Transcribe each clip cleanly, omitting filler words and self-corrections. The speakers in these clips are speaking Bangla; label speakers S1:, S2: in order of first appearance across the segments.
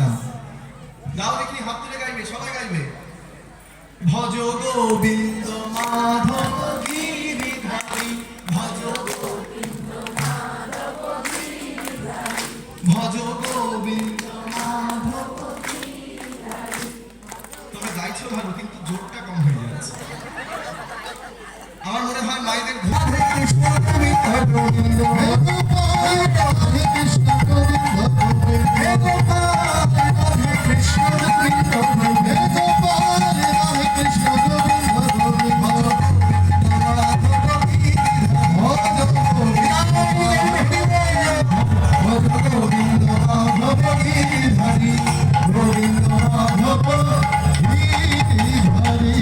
S1: না। গাও দেখি, হাত তুলে গাইবে, সবাই গাইবে। ভজ গোবিন্দ মাধব গিরিধারী, ভজ গোবিন্দ মাধব গিরিধারী, ভজ গোবিন্দ মাধব গিরিধারী। তোমরা গাইছো ভালো, কিন্তু জোরটা কম হয়ে যাচ্ছে। আমার মনে হয় মায়েদের রাধে কৃষ্ণ গোবিন্দ গোবিন্দ, হে গোপাল রাধে কৃষ্ণ গোবিন্দ গোবিন্দ, হে গোপাল রাধে কৃষ্ণ গোবিন্দ গোবিন্দ, হে গোপাল রাধে কৃষ্ণ গোবিন্দ গোবিন্দ, ভজ গোবিন্দ মাধব গিরিধারী, গোবিন্দ মাধব গিরিধারী।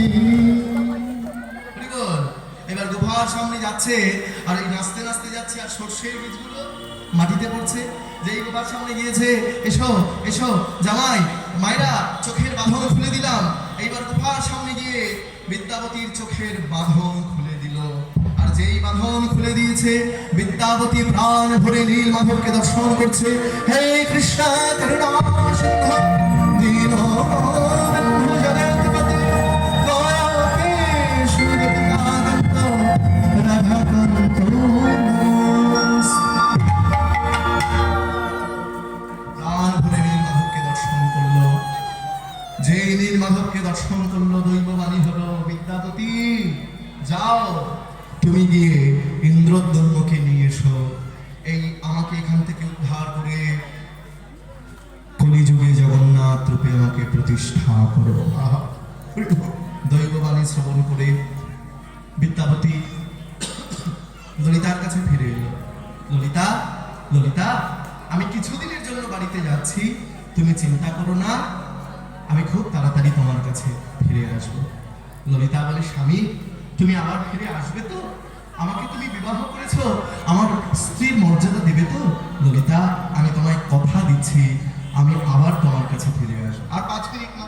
S1: এবার গোপাল সামনে যাচ্ছে, আর এই নাচতে নাচতে যাচ্ছে, আর সর্ষের বীজগুলো মাটিতে পড়ছে। যেই গোপাল সামনে গিয়েছে, এসো এসো জামাই, মায়েরা চোখের বাঁধন খুলে দিলাম। এইবার গোপাল সামনে গিয়ে বিদ্যাবতীর চোখের বাঁধন খুলে দিল। আর যেই বাঁধন খুলে দিয়েছে, বিদ্যাবতী প্রাণ ভরে নীল মাধবকে দর্শন করছে। হে কৃষ্ণ করুণা সিন্ধু দীনবন্ধু জগৎপতে, দয়াকে সুরকান্ত রাধাকান্ত প্রাণ ভরে নীল মাধবকে দর্শন করলো। যে নীল মাধবকে দর্শন করলো, দৈববাণী হলো, বিদ্যাপতি যাও, তুমি গিয়ে ইন্দ্রদ্যম্নকে নিয়ে এসো, এই আমাকে এখান থেকে উদ্ধার করে কলিযুগে জগন্নাথ রূপে আমাকে প্রতিষ্ঠা করো। দৈববাণী শ্রবণ করে বিদ্যাপতি ললিতার কাছে ফিরে এলো। ললিতা, ললিতা, আমি কিছুদিনের জন্য বাড়িতে যাচ্ছি, তুমি চিন্তা করো না, আমি খুব তাড়াতাড়ি তোমার কাছে ফিরে আসবো। ললিতা বলে, স্বামী তুমি আবার ফিরে আসবে তো? আমাকে তুমি বিবাহ করেছো, আমার স্ত্রীর মর্যাদা দেবে তো? ললিতা, আমি তোমায় কথা দিচ্ছি, আমি আবার তোমার কাছে ফিরে আসবো। আর 5 মিনিট না।